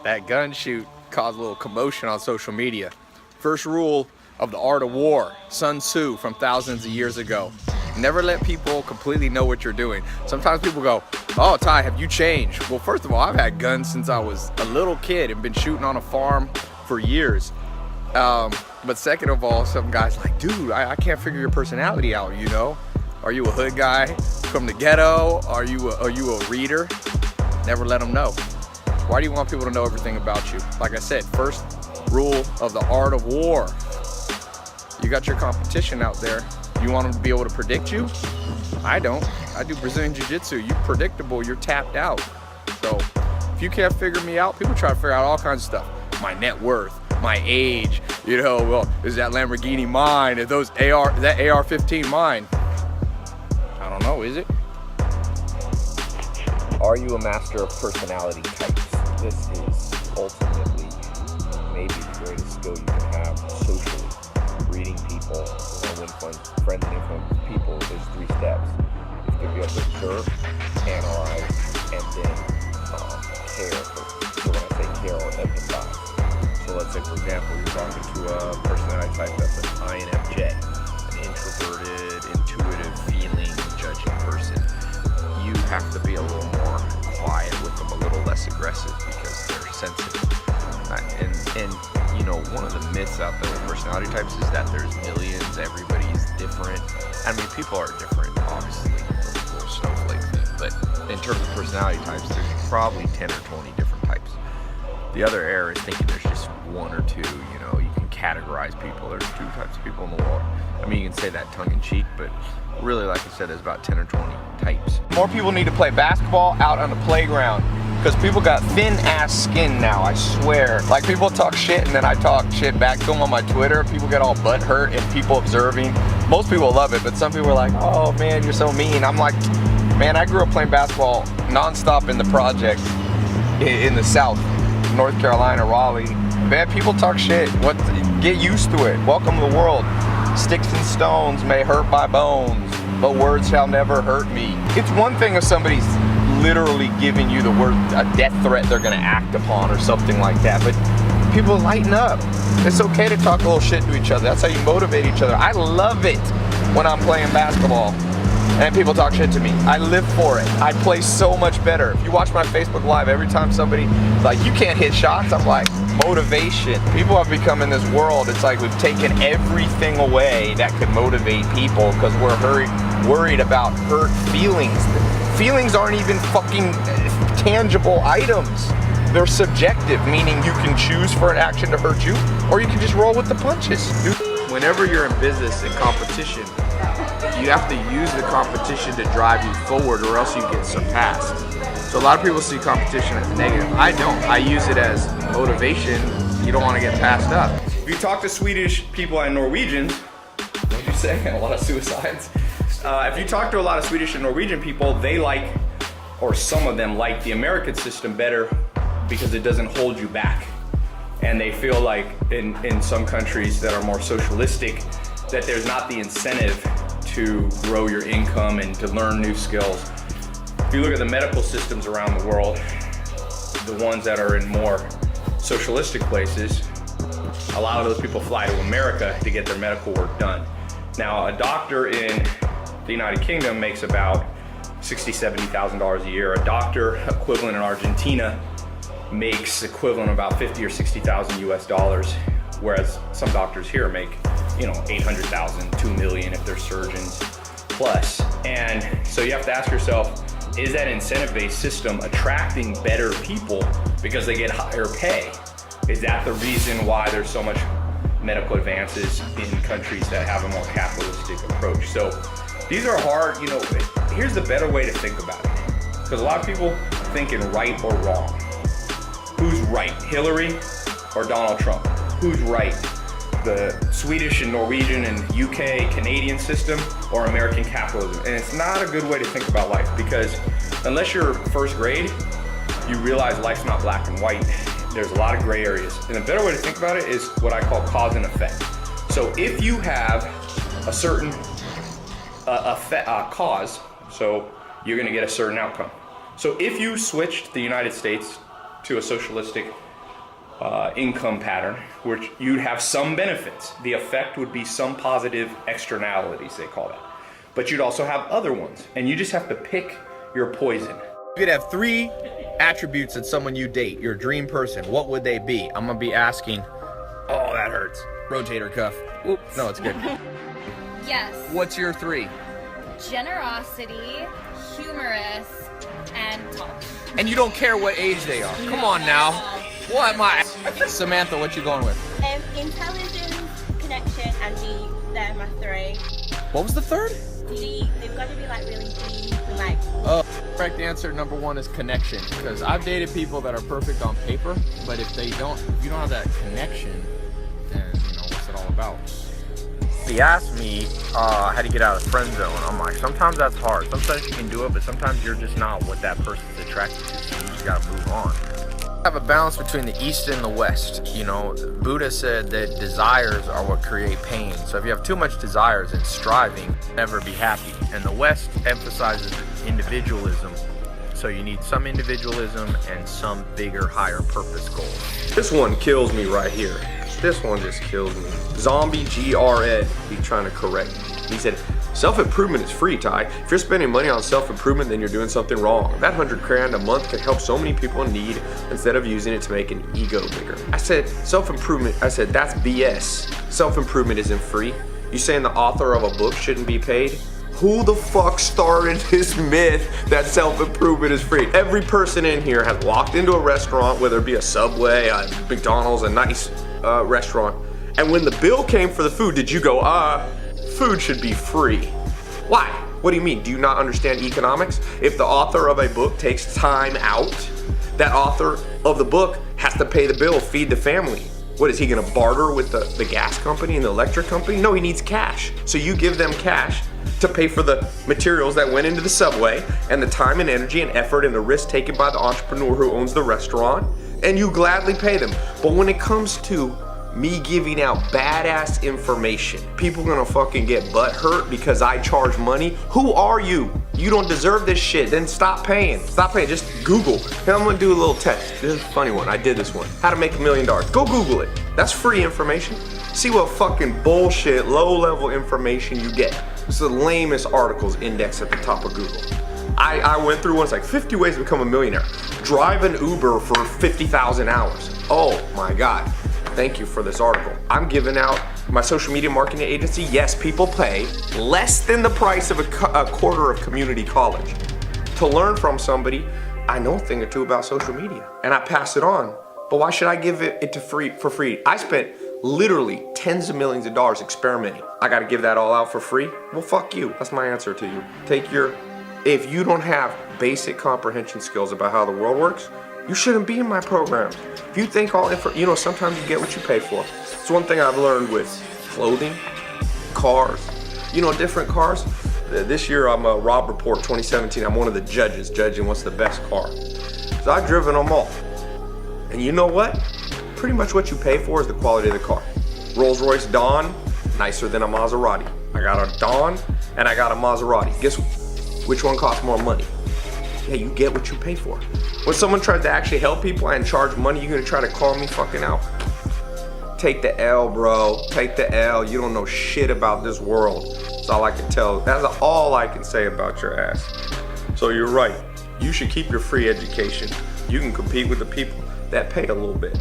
That gun shoot caused a little commotion on social media. First rule of the art of war, Sun Tzu from thousands of years ago. Never let people completely know what you're doing. Sometimes people go, oh, Ty, have you changed? Well, first of all, I've had guns since I was a little kid and been shooting on a farm for years. But second of all, some guys like, dude, I can't figure your personality out, you know? Are you a hood guy from the ghetto? Are you a reader? Never let them know. Why do you want people to know everything about you? Like I said, first rule of the art of war. You got your competition out there. You want them to be able to predict you? I don't. I do Brazilian Jiu-Jitsu. You're predictable, you're tapped out. So if you can't figure me out, people try to figure out all kinds of stuff. My net worth, my age, you know, well, is that Lamborghini mine? Is that AR-15 mine? I don't know, is it? Are you a master of personality types? This is ultimately maybe the greatest skill you can have socially. Reading people, win friends and influence people, there's 3 steps. You have to be able to observe, analyze, and then care. So when I say care or empathize. So let's say, for example, you're talking to a personality type that's an INFJ, an introverted, intuitive, feeling, judging person. You have to be a little more quiet with them, a little less aggressive because they're sensitive. And you know, one of the myths out there with personality types is that there's millions, everybody's different. I mean, people are different, obviously, we're snowflakes, but in terms of personality types, there's probably 10 or 20 different types. The other error is thinking there's just 1 or 2, you know, you can categorize people. There's 2 types of people in the world. I mean, you can say that tongue-in-cheek, but really, like I said, there's about 10 or 20 types. More people need to play basketball out on the playground because people got thin-ass skin now, I swear. Like, people talk shit and then I talk shit back to them on my Twitter. People get all butthurt and people observing. Most people love it, but some people are like, oh man, you're so mean. I'm like, man, I grew up playing basketball nonstop in the project in the South, North Carolina, Raleigh. Man, people talk shit. Get used to it. Welcome to the world. Sticks and stones may hurt my bones, but words shall never hurt me. It's one thing if somebody's literally giving you the word, a death threat they're gonna act upon or something like that, but people lighten up. It's okay to talk a little shit to each other. That's how you motivate each other. I love it when I'm playing basketball and people talk shit to me. I live for it. I play so much better. If you watch my Facebook Live, every time somebody like, you can't hit shots, I'm like, motivation. People have become in this world, it's like we've taken everything away that could motivate people because we're worried about hurt feelings. Feelings aren't even fucking tangible items. They're subjective, meaning you can choose for an action to hurt you or you can just roll with the punches. Whenever you're in business and competition, you have to use the competition to drive you forward or else you get surpassed. So a lot of people see competition as negative. I don't. I use it as motivation. You don't want to get passed up. If you talk to Swedish people and Norwegians, what'd you say? A lot of suicides. If you talk to a lot of Swedish and Norwegian people, they like, or some of them like the American system better because it doesn't hold you back. And they feel like in some countries that are more socialistic, that there's not the incentive to grow your income and to learn new skills. If you look at the medical systems around the world, the ones that are in more socialistic places, a lot of those people fly to America to get their medical work done. Now, a doctor in the United Kingdom makes about $60,000, $70,000 a year. A doctor equivalent in Argentina makes equivalent about 50 or 60,000 US dollars, whereas some doctors here make, you know, 800,000, 2 million if they're surgeons plus. And so you have to ask yourself, is that incentive-based system attracting better people because they get higher pay? Is that the reason why there's so much medical advances in countries that have a more capitalistic approach? So these are hard, you know, here's the better way to think about it. Because a lot of people think in right or wrong. Who's right, Hillary or Donald Trump? Who's right? The Swedish and Norwegian and UK, Canadian system or American capitalism? And it's not a good way to think about life because unless you're first grade, you realize life's not black and white. There's a lot of gray areas. And a better way to think about it is what I call cause and effect. So if you have a certain cause, so you're gonna get a certain outcome. So if you switched the United States to a socialistic income pattern, which you'd have some benefits. The effect would be some positive externalities, they call that. But you'd also have other ones, and you just have to pick your poison. If you'd have 3 attributes in someone you date, your dream person, what would they be? I'm gonna be asking, oh, that hurts. Rotator cuff. Oops, no, it's good. Yes. What's your 3? Generosity, humorous, and tall. And you don't care what age they are. Come on now. What am I? Samantha, what you going with? Intelligence, connection, and deep. They're my 3. What was the 3rd? Deep. They've got to be like really deep and like. Correct answer number 1 is connection, because I've dated people that are perfect on paper, but if you don't have that connection, then what's it all about? He asked me how to get out of the friend zone. I'm like, sometimes that's hard. Sometimes you can do it, but sometimes you're just not what that person's attracted to, so you just gotta move on. Have a balance between the East and the West. Buddha said that desires are what create pain. So if you have too much desires and striving, never be happy. And the West emphasizes individualism. So you need some individualism and some bigger, higher purpose goal. This one kills me right here. This one just kills me. Zombie GR Ed, he's trying to correct me. He said, self-improvement is free, Ty. If you're spending money on self-improvement, then you're doing something wrong. That $100,000 a month could help so many people in need instead of using it to make an ego bigger. I said, self-improvement, that's BS. Self-improvement isn't free. You saying the author of a book shouldn't be paid? Who the fuck started this myth that self-improvement is free? Every person in here has walked into a restaurant, whether it be a Subway, a McDonald's, a nice restaurant, and when the bill came for the food, did you go, food should be free? Why? What do you mean? Do you not understand economics? If the author of a book takes time out, that author of the book has to pay the bill, feed the family. What, is he gonna barter with the gas company and the electric company? No, he needs cash. So you give them cash to pay for the materials that went into the Subway and the time and energy and effort and the risk taken by the entrepreneur who owns the restaurant, and you gladly pay them. But when it comes to me giving out badass information, people gonna fucking get butt hurt because I charge money. Who are you? You don't deserve this shit. Then stop paying. Stop paying. Just Google. Hey, I'm gonna do a little test. This is a funny one. I did this one. How to make $1 million. Go Google it. That's free information. See what fucking bullshit, low-level information you get. It's the lamest articles indexed at the top of Google. I went through one. It's like 50 ways to become a millionaire. Drive an Uber for 50,000 hours. Oh my God. Thank you for this article. I'm giving out my social media marketing agency. Yes, people pay less than the price of a quarter of community college to learn from somebody. I know a thing or two about social media and I pass it on. But why should I give it for free? I spent literally tens of millions of dollars experimenting. I gotta give that all out for free? Well, fuck you. That's my answer to you. If you don't have basic comprehension skills about how the world works, you shouldn't be in my programs. If you think sometimes you get what you pay for. It's one thing I've learned with clothing, cars, different cars. This year I'm a Rob Report 2017. I'm one of the judges judging what's the best car. So I've driven them all. And you know what? Pretty much what you pay for is the quality of the car. Rolls-Royce Dawn, nicer than a Maserati. I got a Dawn and I got a Maserati. Guess which one costs more money? Yeah, you get what you pay for. When someone tries to actually help people and charge money, you're gonna try to call me fucking out. Take the L, bro. Take the L. You don't know shit about this world. That's all I can tell. That's all I can say about your ass. So you're right. You should keep your free education. You can compete with the people that pay a little bit.